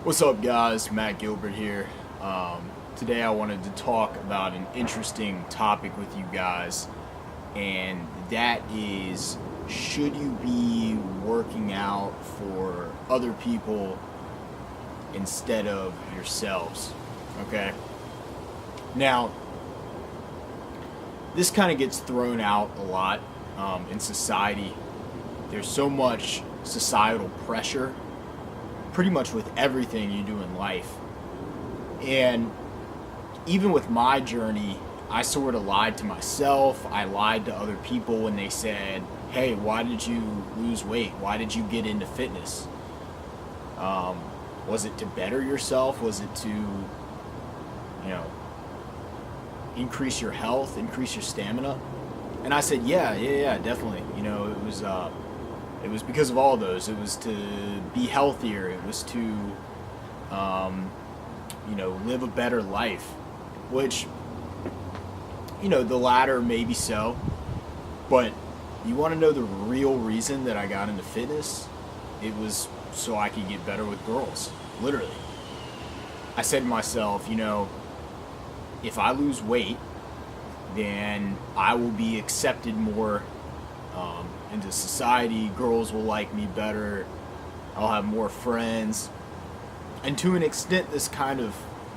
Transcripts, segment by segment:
What's up, guys? Matt Gilbert here. Today I wanted to talk about an interesting topic with you guys, and that is, should you be working out for other people instead of yourselves? Okay? Now, this kind of gets thrown out a lot in society. There's so much societal pressure pretty much with everything you do in life. And even with my journey, I sort of lied to myself. I lied to other people when they said, hey, why did you lose weight? Why did you get into fitness? Was it to better yourself? Was it to, increase your health, increase your stamina? And I said, yeah, definitely. It was because of all those. It was to be healthier. It was to, live a better life. Which, the latter maybe so. But you want to know the real reason that I got into fitness? It was so I could get better with girls. Literally. I said to myself, if I lose weight, then I will be accepted more into society. Girls will like me better. I'll have more friends. And to an extent, this kind of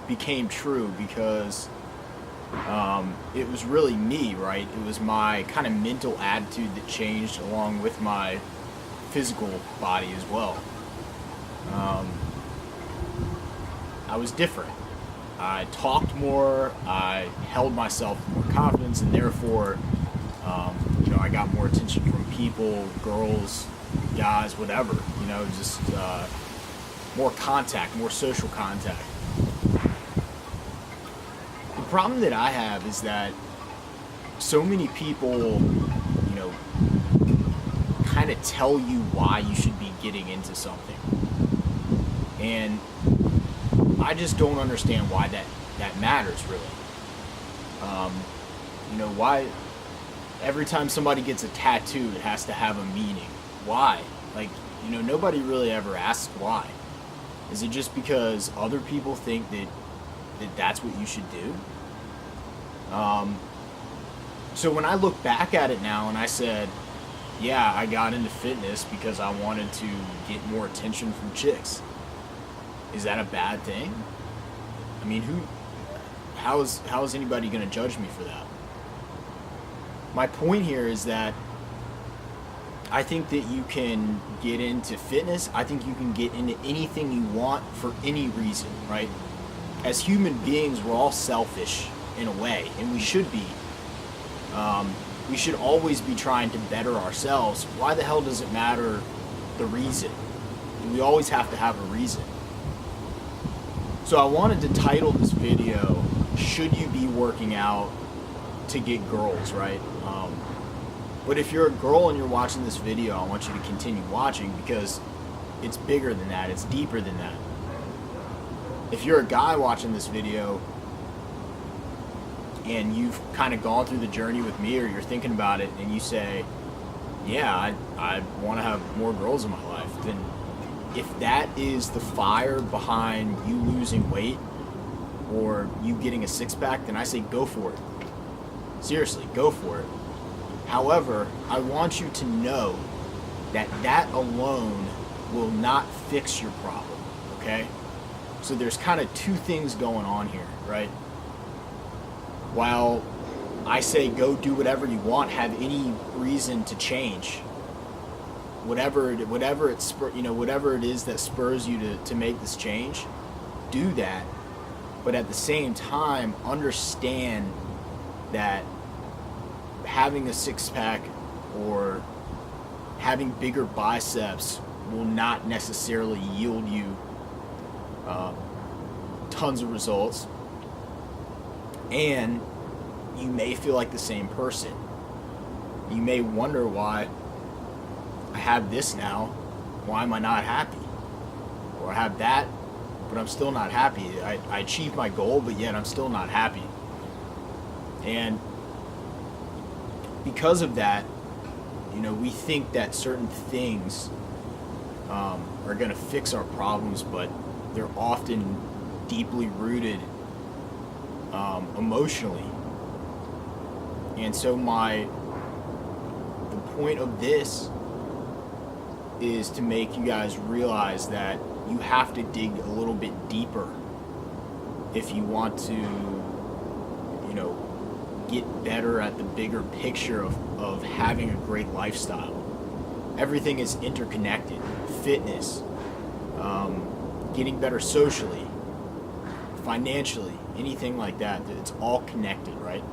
became true because it was really me, right? It was my kind of mental attitude that changed along with my physical body as well. I was different. I talked more. I held myself with more confidence, and therefore, I got more attention from people, girls, guys, whatever. Just more contact, more social contact. The problem that I have is that so many people, kind of tell you why you should be getting into something. And I just don't understand why that matters, really. Why every time somebody gets a tattoo, it has to have a meaning. Why? Nobody really ever asks why. Is it just because other people think that that's what you should do? So when I look back at it now and I said, yeah, I got into fitness because I wanted to get more attention from chicks. Is that a bad thing? I mean, how is anybody going to judge me for that? My point here is that I think that you can get into fitness. I think you can get into anything you want for any reason, right? As human beings, we're all selfish in a way, and we should be. We should always be trying to better ourselves. Why the hell does it matter the reason? We always have to have a reason. So I wanted to title this video, should you be working out to get girls, right? But if you're a girl and you're watching this video, I want you to continue watching because it's bigger than that. It's deeper than that. If you're a guy watching this video and you've kind of gone through the journey with me, or you're thinking about it and you say, yeah, I want to have more girls in my life, then if that is the fire behind you losing weight or you getting a six-pack, then I say go for it. Seriously, go for it. However, I want you to know that alone will not fix your problem, okay? So there's kind of two things going on here, right? While I say go do whatever you want, have any reason to change, whatever it is that spurs you to make this change, do that. But at the same time, understand that having a six-pack or having bigger biceps will not necessarily yield you tons of results, and you may feel like the same person. You may wonder why I have this now, why am I not happy? Or I have that, but I'm still not happy. I achieved my goal, but yet I'm still not happy. And because of that, we think that certain things are going to fix our problems, but they're often deeply rooted emotionally. And so the point of this is to make you guys realize that you have to dig a little bit deeper if you want to, get better at the bigger picture of having a great lifestyle. Everything is interconnected. Fitness, getting better socially, financially, anything like that. It's all connected, right?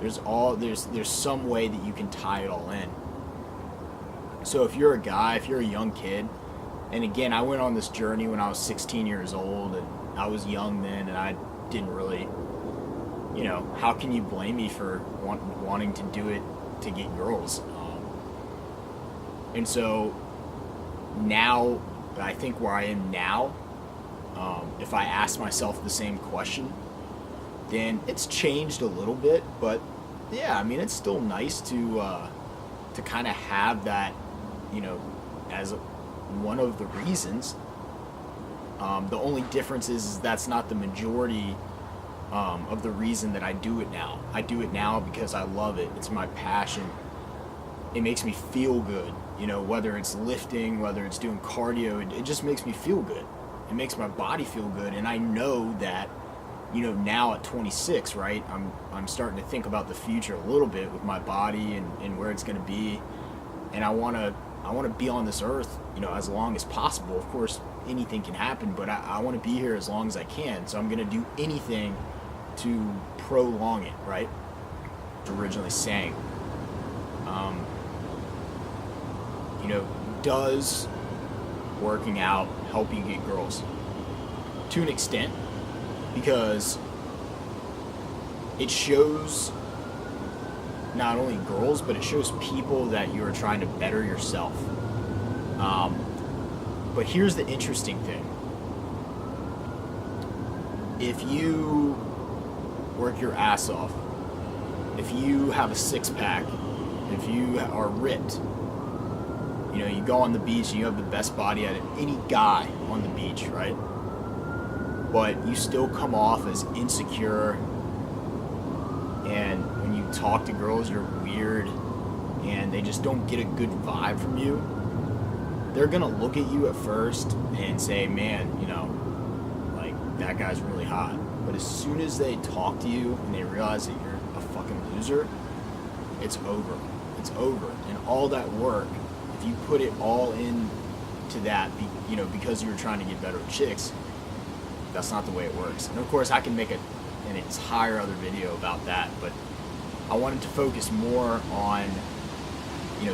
There's some way that you can tie it all in. So if you're a guy, if you're a young kid, and again, I went on this journey when I was 16 years old, and I was young then, and I didn't really, how can you blame me for wanting to do it to get girls? And so now, I think where I am now, if I ask myself the same question, then it's changed a little bit, but yeah, I mean, it's still nice to kind of have that, as one of the reasons. The only difference is that's not the majority of the reason that I do it now. I do it now because I love it. It's my passion. It makes me feel good. Whether it's lifting, whether it's doing cardio, it just makes me feel good. It makes my body feel good. And I know that, now at 26, right, I'm starting to think about the future a little bit with my body and where it's going to be. And I want to be on this earth, as long as possible. Of course, anything can happen, but I want to be here as long as I can. So I'm going to do anything to prolong it, right? Originally saying, does working out help you get girls? To an extent, because it shows not only girls, but it shows people that you are trying to better yourself. But here's the interesting thing. If you work your ass off, if you have a six-pack, if you are ripped, you go on the beach and you have the best body out of any guy on the beach, right? But you still come off as insecure, and when you talk to girls, you're weird, and they just don't get a good vibe from you. They're gonna look at you at first and say, man, like, that guy's really hot. But as soon as they talk to you and they realize that you're a fucking loser, it's over. It's over. And all that work, if you put it all into that, because you're trying to get better with chicks, that's not the way it works. And of course, I can make an entire other video about that, but I wanted to focus more on,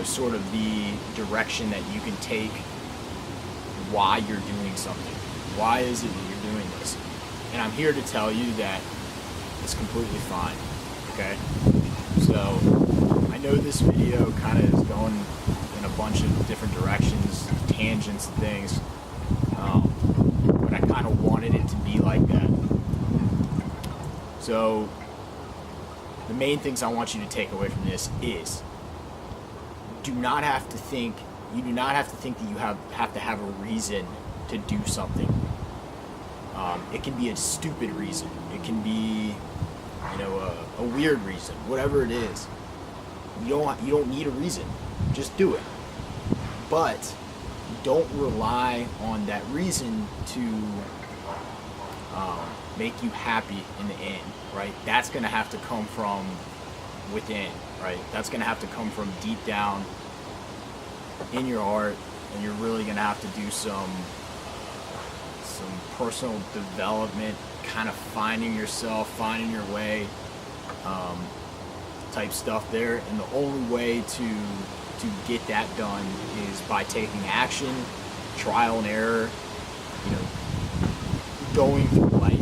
sort of the direction that you can take why you're doing something. Why is it that you're doing this? And I'm here to tell you that it's completely fine, okay? So, I know this video kind of is going in a bunch of different directions, tangents and things, but I kind of wanted it to be like that. So, the main things I want you to take away from this is, you do not have to think that you have to have a reason to do something. It can be a stupid reason. It can be, a weird reason. Whatever it is, you don't need a reason. Just do it. But don't rely on that reason to make you happy in the end, right? That's going to have to come from within, right? That's going to have to come from deep down in your heart, and you're really going to have to do some personal development, kind of finding yourself, finding your way, type stuff there. And the only way to get that done is by taking action, trial and error, going through life,